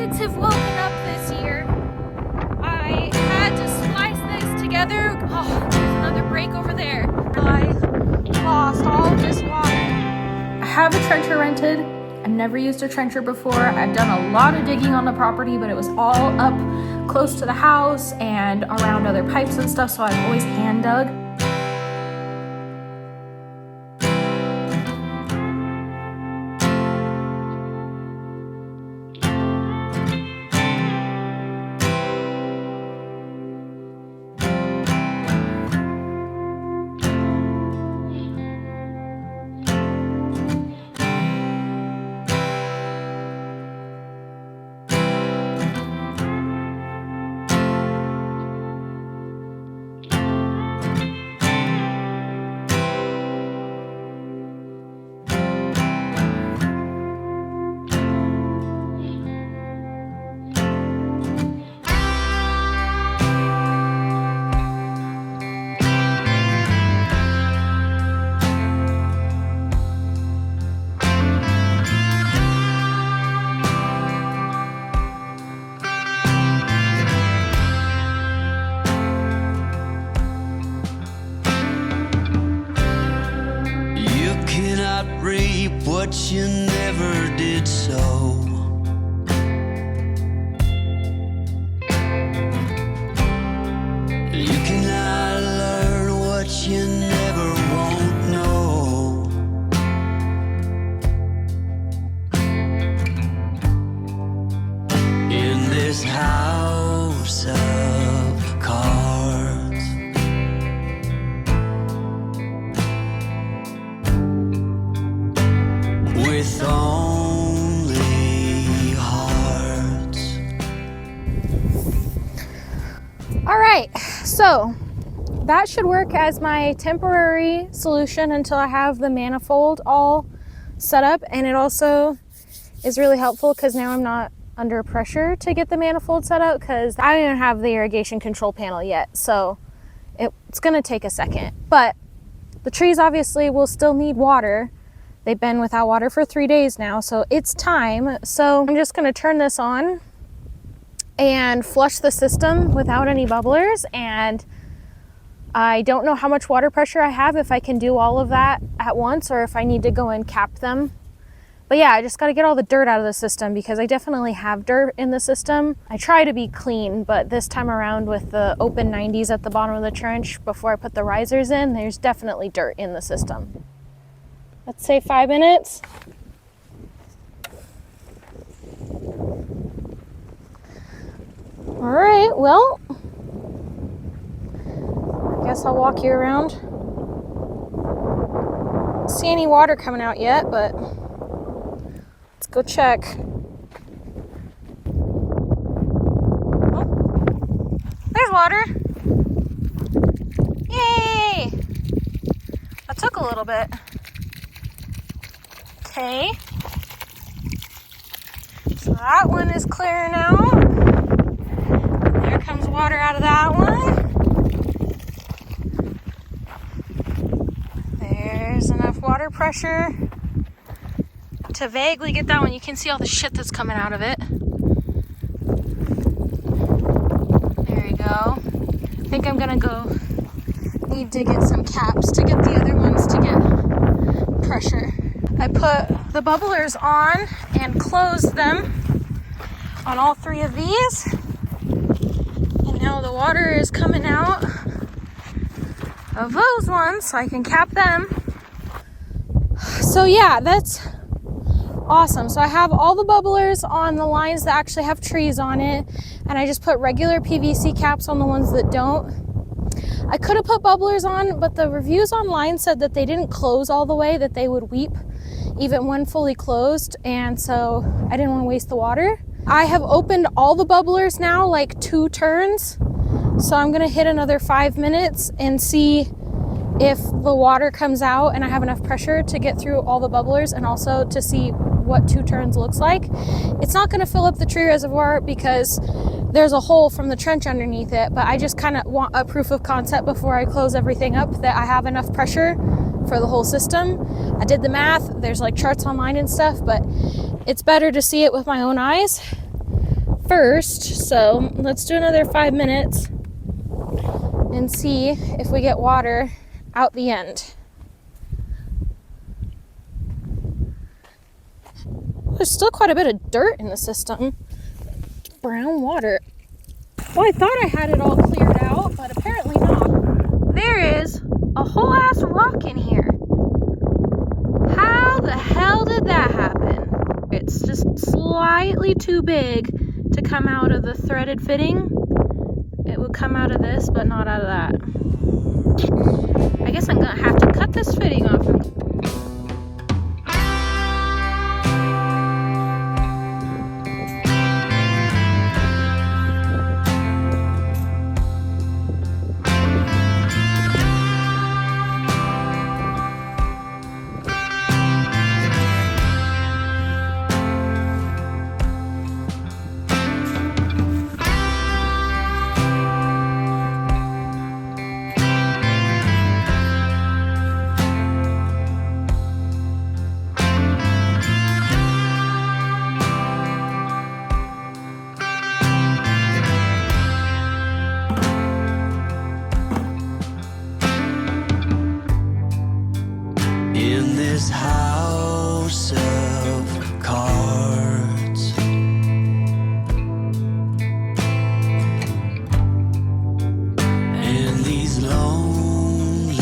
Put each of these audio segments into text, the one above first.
Spigots have woken up this year. I had to splice this together. Oh, there's another break over there. I lost all this water. I have a trencher rented. I've never used a trencher before. I've done a lot of digging on the property, but it was all up close to the house and around other pipes and stuff, so I've always hand dug. Reap what you never did sow. You cannot learn what you never won't know. In this house of cards, with only hearts. All right, so that should work as my temporary solution until I have the manifold all set up. And it also is really helpful because now I'm not under pressure to get the manifold set up because I don't even have the irrigation control panel yet. So it's gonna take a second, but the trees obviously will still need water. They've been without water for 3 days now, so it's time. So I'm just gonna turn this on and flush the system without any bubblers. And I don't know how much water pressure I have, if I can do all of that at once or if I need to go and cap them. But yeah, I just gotta get all the dirt out of the system because I definitely have dirt in the system. I try to be clean, but this time around with the open 90s at the bottom of the trench before I put the risers in, there's definitely dirt in the system. Let's say 5 minutes. All right, well, I guess I'll walk you around. Don't see any water coming out yet, but let's go check. Oh, there's water. Yay! That took a little bit. Okay, so that one is clear now. There comes water out of that one. There's enough water pressure to vaguely get that one. You can see all the shit that's coming out of it. There we go. I think I'm gonna need to get some caps to get the other ones to get pressure. I put the bubblers on and closed them on all 3 of these. And now the water is coming out of those ones so I can cap them. So yeah, that's awesome. So I have all the bubblers on the lines that actually have trees on it. And I just put regular PVC caps on the ones that don't. I could have put bubblers on, but the reviews online said that they didn't close all the way, that they would weep even when fully closed, and so I didn't want to waste the water. I have opened all the bubblers now, like 2 turns, so I'm gonna hit another 5 minutes and see if the water comes out and I have enough pressure to get through all the bubblers, and also to see what 2 turns looks like. It's not gonna fill up the tree reservoir because there's a hole from the trench underneath it, but I just kind of want a proof of concept before I close everything up that I have enough pressure for the whole system. I did the math, there's like charts online and stuff, but it's better to see it with my own eyes. first, so let's do another 5 minutes and see if we get water out the end. There's still quite a bit of dirt in the system. Brown water. Well, I thought I had it all cleared out, but apparently not. There is a whole ass rock in here. How the hell did that happen? It's just slightly too big to come out of the threaded fitting. It would come out of this, but not out of that. I guess I'm gonna have to cut this fitting off. In this house of cards, and these lonely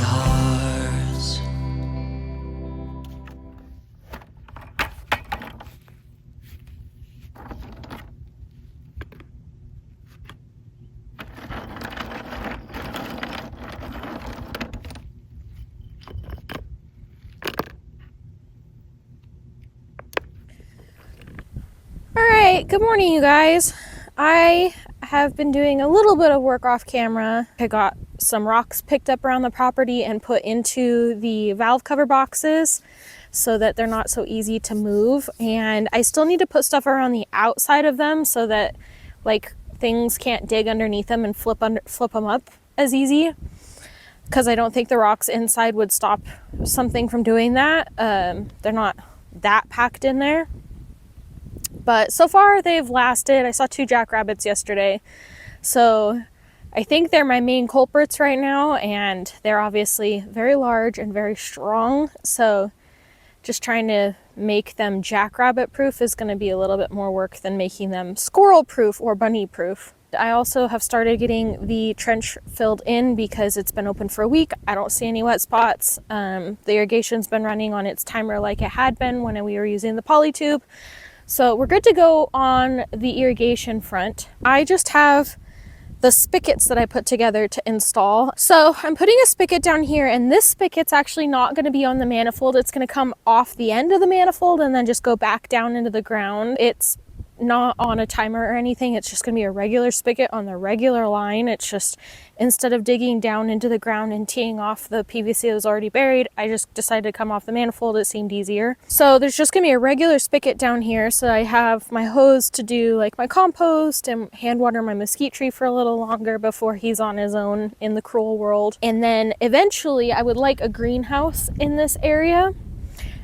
hearts. Alright, good morning, you guys. I have been doing a little bit of work off camera. I got some rocks picked up around the property and put into the valve cover boxes so that they're not so easy to move. And I still need to put stuff around the outside of them so that like things can't dig underneath them and flip them up as easy, because I don't think the rocks inside would stop something from doing that. They're not that packed in there. But so far they've lasted. I saw 2 jackrabbits yesterday. So I think they're my main culprits right now, and they're obviously very large and very strong. So just trying to make them jackrabbit proof is going to be a little bit more work than making them squirrel proof or bunny proof. I also have started getting the trench filled in because it's been open for a week. I don't see any wet spots. The irrigation's been running on its timer like it had been when we were using the poly tube. So we're good to go on the irrigation front. I just have the spigots that I put together to install. So I'm putting a spigot down here, and this spigot's actually not going to be on the manifold. It's going to come off the end of the manifold and then just go back down into the ground. It's not on a timer or anything. It's just going to be a regular spigot on the regular line. It's just, instead of digging down into the ground and teeing off the PVC that was already buried, I just decided to come off the manifold. It seemed easier. So there's just going to be a regular spigot down here. So I have my hose to do like my compost and hand water my mesquite tree for a little longer before he's on his own in the cruel world. And then eventually I would like a greenhouse in this area.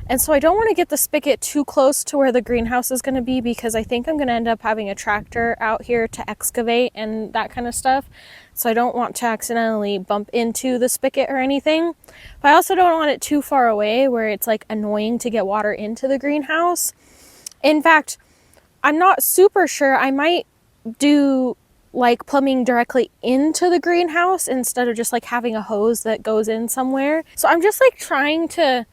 And so I don't want to get the spigot too close to where the greenhouse is going to be, because I think I'm going to end up having a tractor out here to excavate and that kind of stuff. So I don't want to accidentally bump into the spigot or anything. But I also don't want it too far away where it's like annoying to get water into the greenhouse. In fact, I'm not super sure. I might do like plumbing directly into the greenhouse instead of just like having a hose that goes in somewhere. So I'm just like trying to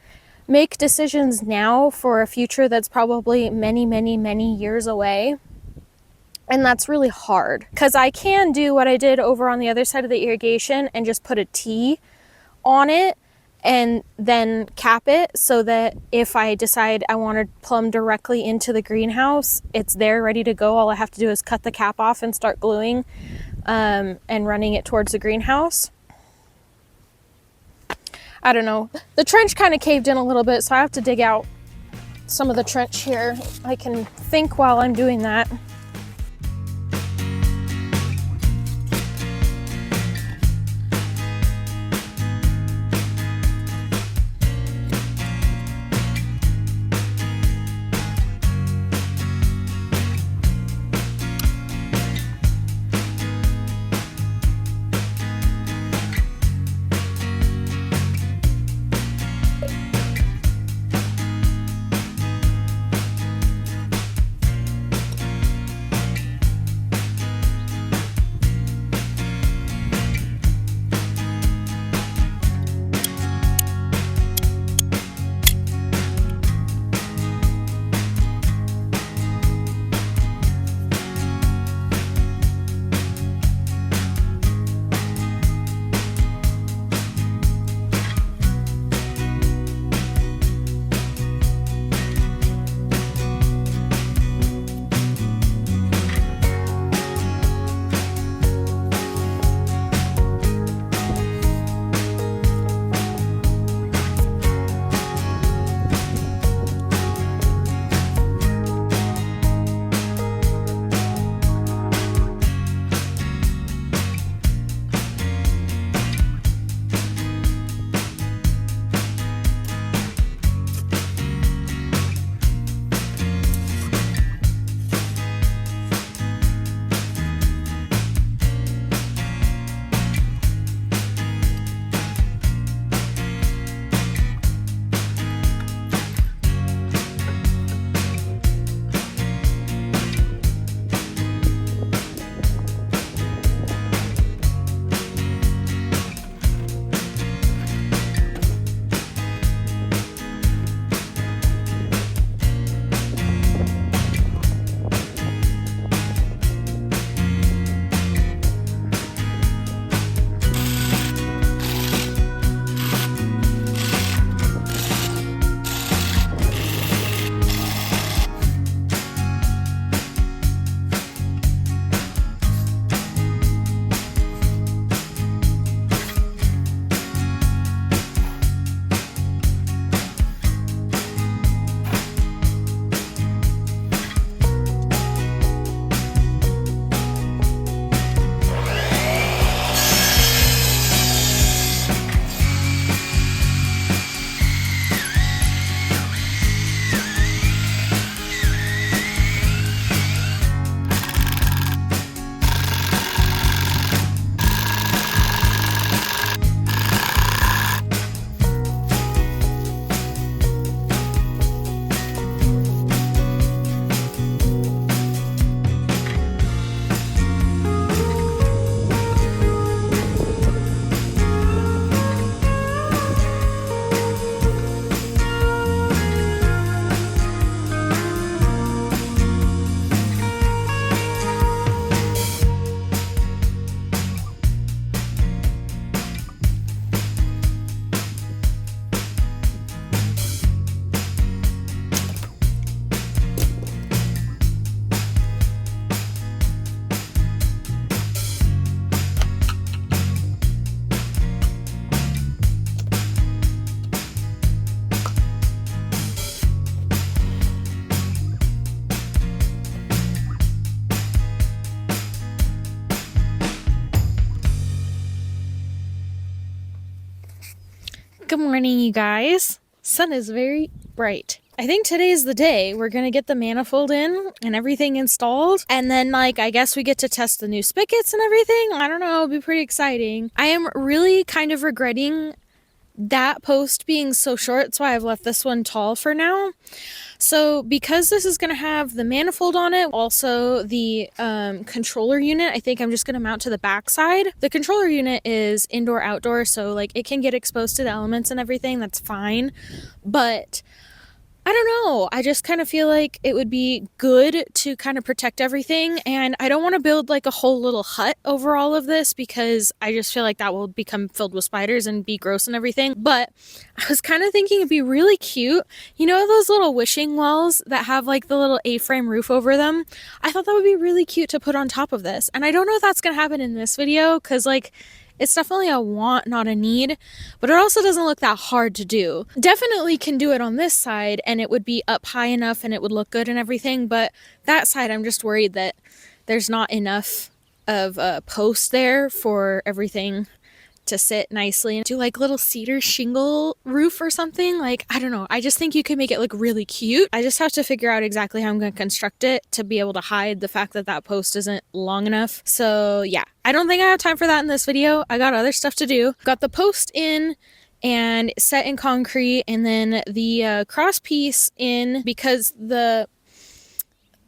make decisions now for a future that's probably many, many, many years away. And that's really hard, because I can do what I did over on the other side of the irrigation and just put a T on it and then cap it so that if I decide I want to plumb directly into the greenhouse, it's there ready to go. All I have to do is cut the cap off and start gluing and running it towards the greenhouse. I don't know. The trench kind of caved in a little bit, so I have to dig out some of the trench here. I can think while I'm doing that. Good morning, you guys. Sun is very bright. I think today's the day we're gonna get the manifold in and everything installed, and then I guess we get to test the new spigots and everything. I don't know, it'll be pretty exciting. I am really kind of regretting that post being so short. That's why I've left this one tall for now. So because this is going to have the manifold on it, also the controller unit, I think I'm just going to mount to the back side. The controller unit is indoor outdoor, so it can get exposed to the elements and everything. That's fine. But I don't know. I just kind of feel like it would be good to kind of protect everything. And I don't want to build a whole little hut over all of this because I just feel like that will become filled with spiders and be gross and everything. But I was kind of thinking it'd be really cute. You know those little wishing wells that have the little A-frame roof over them? I thought that would be really cute to put on top of this. And I don't know if that's going to happen in this video because it's definitely a want, not a need, but it also doesn't look that hard to do. Definitely can do it on this side and it would be up high enough and it would look good and everything, but that side I'm just worried that there's not enough of a post there for everything to sit nicely and do little cedar shingle roof or something. I don't know. I just think you could make it look really cute. I just have to figure out exactly how I'm going to construct it to be able to hide the fact that that post isn't long enough. So yeah, I don't think I have time for that in this video. I got other stuff to do. Got the post in and set in concrete, and then the cross piece in because the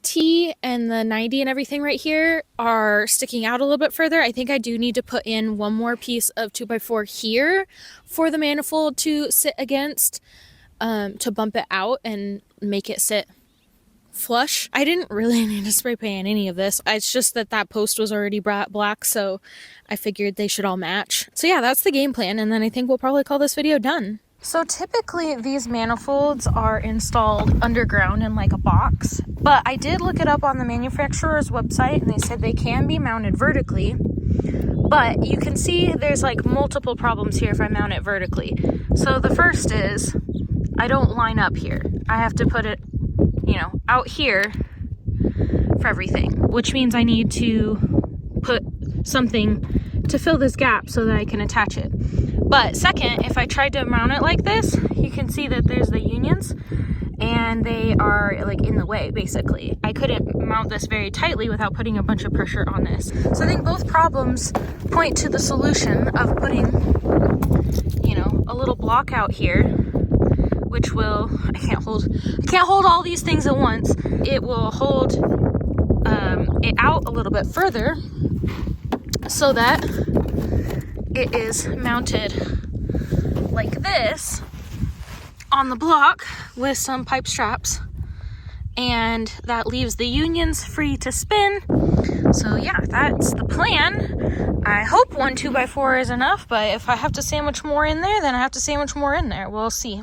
T and the 90 and everything right here are sticking out a little bit further. I think I do need to put in one more piece of 2x4 here for the manifold to sit against, to bump it out and make it sit flush. I didn't really need to spray paint any of this. It's just that post was already black, so I figured they should all match. So yeah, that's the game plan, and then I think we'll probably call this video done. So typically these manifolds are installed underground in a box, but I did look it up on the manufacturer's website and they said they can be mounted vertically, but you can see there's multiple problems here if I mount it vertically. So the first is I don't line up here. I have to put it, out here for everything, which means I need to put something to fill this gap so that I can attach it. But second, if I tried to mount it like this, you can see that there's the unions and they are in the way basically. I couldn't mount this very tightly without putting a bunch of pressure on this. So I think both problems point to the solution of putting, a little block out here, which will, I can't hold all these things at once. It will hold it out a little bit further so that it is mounted like this on the block with some pipe straps, and that leaves the unions free to spin. So yeah, that's the plan. I hope one 2x4 is enough, but if I have to sandwich more in there, then I have to sandwich more in there. We'll see.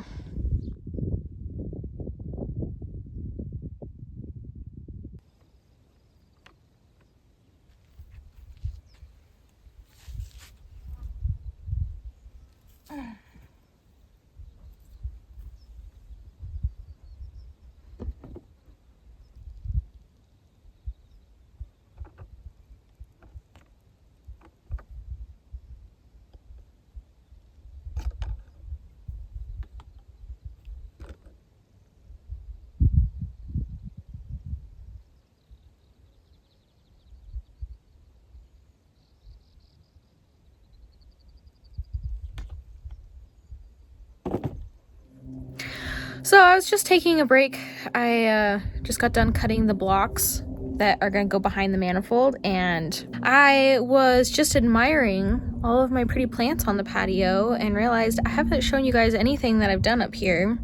So I was just taking a break. I just got done cutting the blocks that are going to go behind the manifold, and I was just admiring all of my pretty plants on the patio and realized I haven't shown you guys anything that I've done up here.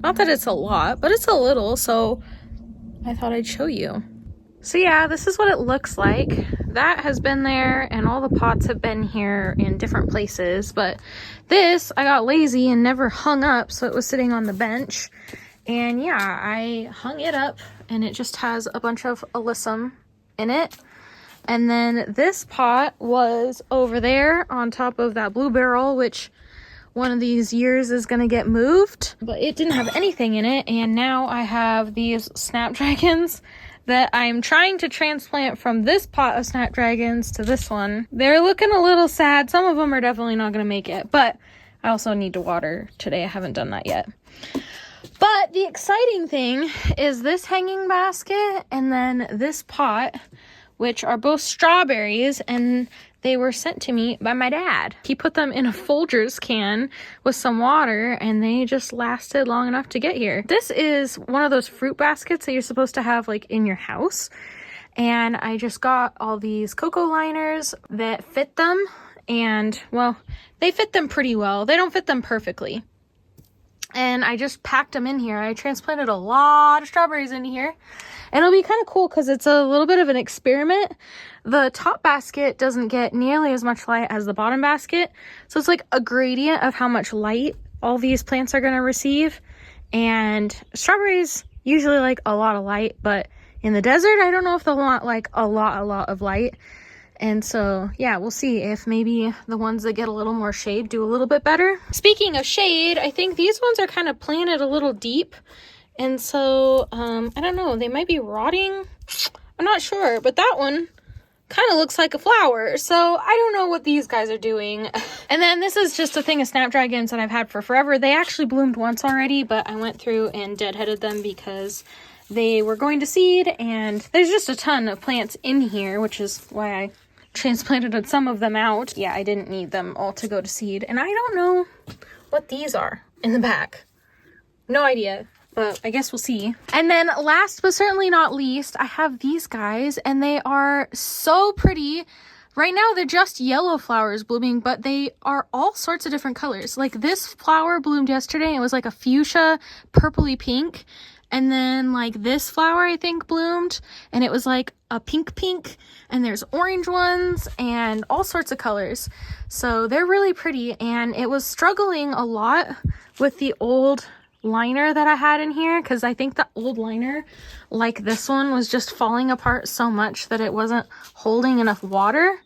Not that it's a lot, but it's a little, so I thought I'd show you. So yeah, this is what it looks like. That has been there, and all the pots have been here in different places, but this, I got lazy and never hung up, so it was sitting on the bench. And yeah, I hung it up, and it just has a bunch of alyssum in it. And then this pot was over there on top of that blue barrel, which one of these years is gonna get moved, but it didn't have anything in it. And now I have these snapdragons that I'm trying to transplant from this pot of snapdragons to this one. They're looking a little sad. Some of them are definitely not gonna make it, but I also need to water today. I haven't done that yet. But the exciting thing is this hanging basket and then this pot, which are both strawberries, and they were sent to me by my dad. He put them in a Folgers can with some water, and they just lasted long enough to get here. This is one of those fruit baskets that you're supposed to have like in your house. And I just got all these cocoa liners that fit them, and well, they fit them pretty well. They don't fit them perfectly. And I just packed them in here. I transplanted a lot of strawberries in here. And it'll be kind of cool because it's a little bit of an experiment. The top basket doesn't get nearly as much light as the bottom basket. So it's like a gradient of how much light all these plants are going to receive. And strawberries usually like a lot of light, but in the desert, I don't know if they'll want like a lot of light. And so, yeah, we'll see if maybe the ones that get a little more shade do a little bit better. Speaking of shade, I think these ones are kind of planted a little deep. And so, I don't know, they might be rotting. I'm not sure, but that one kind of looks like a flower. So I don't know what these guys are doing. And then this is just a thing of snapdragons that I've had for forever. They actually bloomed once already, but I went through and deadheaded them because they were going to seed. And there's just a ton of plants in here, which is why I transplanted some of them out. Yeah, I didn't need them all to go to seed. And I don't know what these are in the back. No idea, but I guess we'll see. And then last but certainly not least, I have these guys, and they are so pretty. Right now they're just yellow flowers blooming, but they are all sorts of different colors. Like this flower bloomed yesterday, and it was like a fuchsia purpley pink. And then like this flower I think bloomed, and it was like a pink, and there's orange ones and all sorts of colors. So they're really pretty, and it was struggling a lot with the old liner that I had in here, because I think the old liner, like this one, was just falling apart so much that it wasn't holding enough water.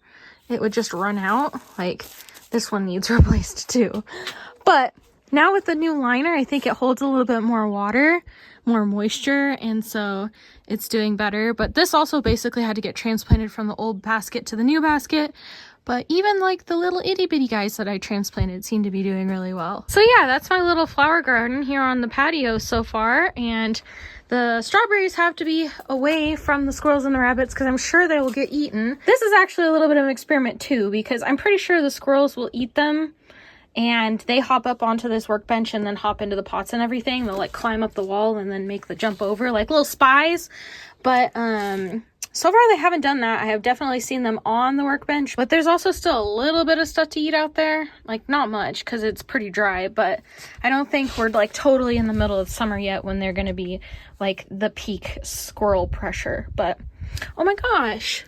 It would just run out. Like this one needs replaced too. But now with the new liner, I think it holds a little bit more water, more moisture, and so it's doing better. But this also basically had to get transplanted from the old basket to the new basket. But even like the little itty bitty guys that I transplanted seem to be doing really well. So yeah, that's my little flower garden here on the patio so far. And the strawberries have to be away from the squirrels and the rabbits because I'm sure they will get eaten. This is actually a little bit of an experiment too, because I'm pretty sure the squirrels will eat them. And they hop up onto this workbench and then hop into the pots and everything. They'll like climb up the wall and then make the jump over like little spies. But so far they haven't done that. I have definitely seen them on the workbench, but there's also still a little bit of stuff to eat out there. Like not much because it's pretty dry, but I don't think we're like totally in the middle of summer yet when they're going to be like the peak squirrel pressure. But oh my gosh,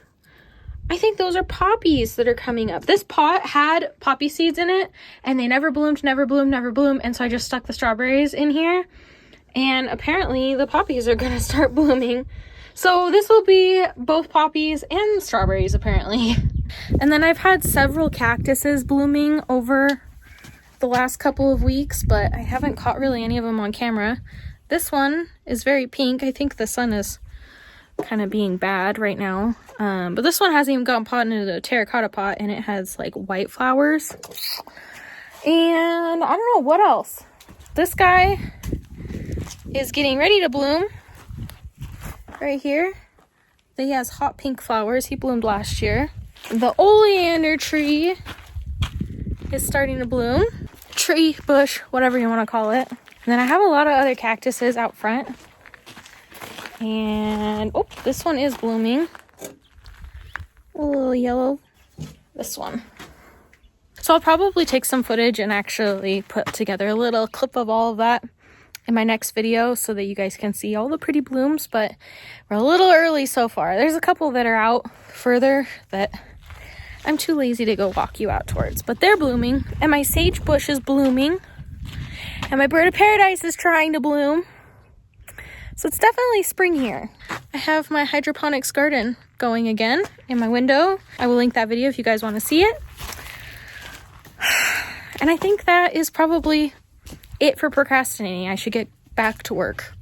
I think those are poppies that are coming up. This pot had poppy seeds in it, and they never bloomed. And so I just stuck the strawberries in here, and apparently the poppies are going to start blooming. So this will be both poppies and strawberries, apparently. And then I've had several cactuses blooming over the last couple of weeks, but I haven't caught really any of them on camera. This one is very pink. I think the sun is kind of being bad right now. But this one hasn't even gotten potted into the terracotta pot, and it has like white flowers. And I don't know what else. This guy is getting ready to bloom right here. He has hot pink flowers. He bloomed last year. The oleander tree is starting to bloom. Tree, bush, whatever you want to call it. And then I have a lot of other cactuses out front. And oh, this one is blooming. A little yellow. This one. So I'll probably take some footage and actually put together a little clip of all of that in my next video so that you guys can see all the pretty blooms, but we're a little early so far. There's a couple that are out further that I'm too lazy to go walk you out towards, but they're blooming, and my sage bush is blooming, and my bird of paradise is trying to bloom. So it's definitely spring here. I have my hydroponics garden going again in my window. I will link that video if you guys want to see it. And I think that is probably it for procrastinating. I should get back to work.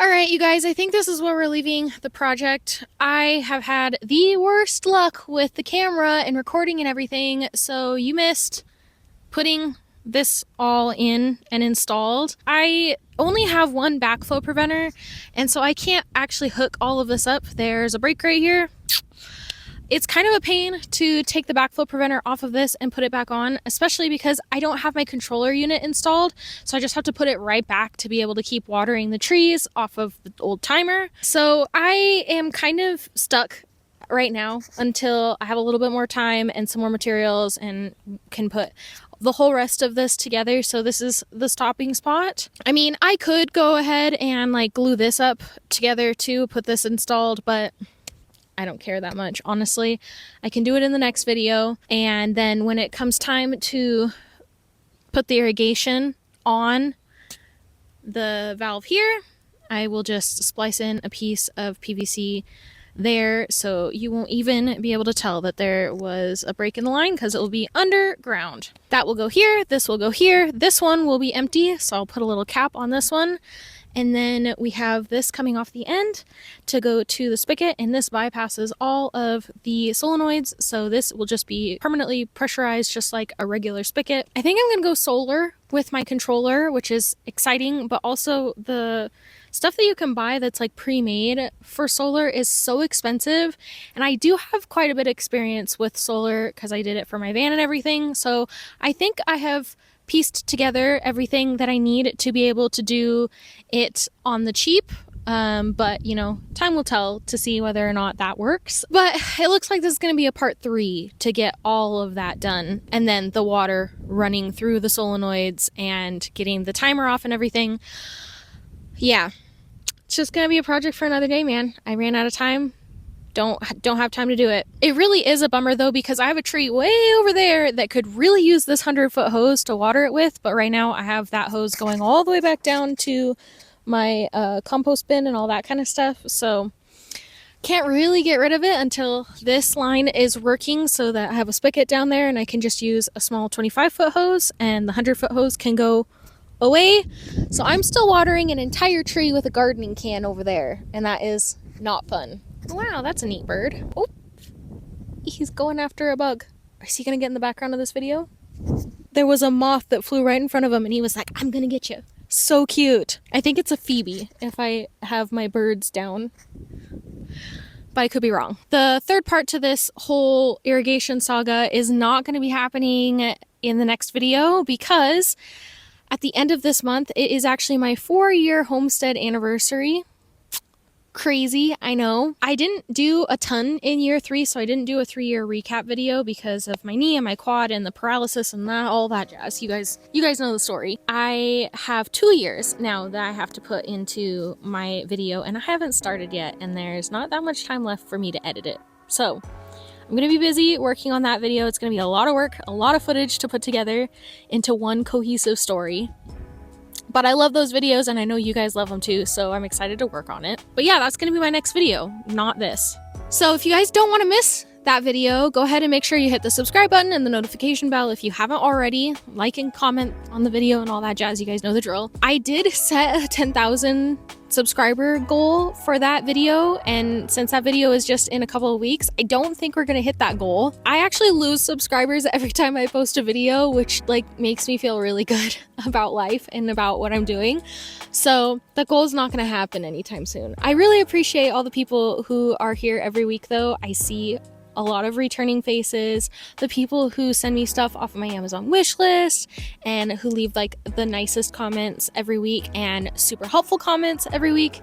All right, you guys, I think this is where we're leaving the project. I have had the worst luck with the camera and recording and everything, so you missed putting this all in and installed. I only have one backflow preventer, and so I can't actually hook all of this up. There's a break right here. It's kind of a pain to take the backflow preventer off of this and put it back on, especially because I don't have my controller unit installed. So I just have to put it right back to be able to keep watering the trees off of the old timer. So I am kind of stuck right now until I have a little bit more time and some more materials and can put the whole rest of this together. So this is the stopping spot. I mean, I could go ahead and like glue this up together to put this installed, but I don't care that much, honestly. I can do it in the next video. And then when it comes time to put the irrigation on the valve here, I will just splice in a piece of PVC there, so you won't even be able to tell that there was a break in the line because it will be underground. That will go here, this will go here, this one will be empty, so I'll put a little cap on this one. And then we have this coming off the end to go to the spigot, and this bypasses all of the solenoids, so this will just be permanently pressurized just like a regular spigot. I think I'm gonna go solar with my controller, which is exciting, but also the stuff that you can buy that's like pre-made for solar is so expensive, and I do have quite a bit of experience with solar because I did it for my van and everything, so I think I have pieced together everything that I need to be able to do it on the cheap. But you know, time will tell to see whether or not that works. But it looks like this is going to be a part 3 to get all of that done, and then the water running through the solenoids and getting the timer off and everything. Yeah, it's just going to be a project for another day, man. I ran out of time. Don't have time to do it. It really is a bummer though, because I have a tree way over there that could really use this 100-foot hose to water it with, but right now I have that hose going all the way back down to my compost bin and all that kind of stuff, so can't really get rid of it until this line is working, so that I have a spigot down there and I can just use a small 25-foot hose and the 100-foot hose can go away. So I'm still watering an entire tree with a gardening can over there, and that is not fun. Wow, that's a neat bird. Oh, he's going after a bug. Is he gonna get in the background of this video? There was a moth that flew right in front of him and he was like, I'm gonna get you. So cute. I think it's a phoebe if I have my birds down, but I could be wrong. The third part to this whole irrigation saga is not going to be happening in the next video, because at the end of this month, it is actually my 4-year homestead anniversary. Crazy, I know. I didn't do a ton in year 3, so I didn't do a 3-year recap video because of my knee and my quad and the paralysis and all that jazz. You guys know the story. I have 2 years now that I have to put into my video, and I haven't started yet, and there's not that much time left for me to edit it. So I'm gonna be busy working on that video. It's gonna be a lot of work, a lot of footage to put together into one cohesive story. But I love those videos, and I know you guys love them too, so I'm excited to work on it. But yeah, that's going to be my next video, not this. So if you guys don't want to miss that video, go ahead and make sure you hit the subscribe button and the notification bell if you haven't already. Like and comment on the video and all that jazz. You guys know the drill. I did set a 10,000 subscriber goal for that video, and since that video is just in a couple of weeks, I don't think we're gonna hit that goal. I actually lose subscribers every time I post a video, which like makes me feel really good about life and about what I'm doing. So the goal is not gonna happen anytime soon. I really appreciate all the people who are here every week though. I see a lot of returning faces, the people who send me stuff off of my Amazon wish list and who leave like the nicest comments every week and super helpful comments every week.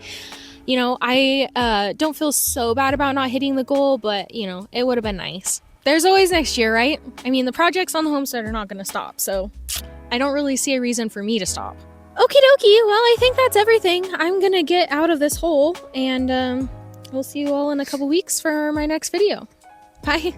You know, I don't feel so bad about not hitting the goal, but you know, it would have been nice. There's always next year, right? I mean, the projects on the homestead are not going to stop, so I don't really see a reason for me to stop. Okie dokie, well, I think that's everything. I'm gonna get out of this hole, and we'll see you all in a couple weeks for my next video. Bye.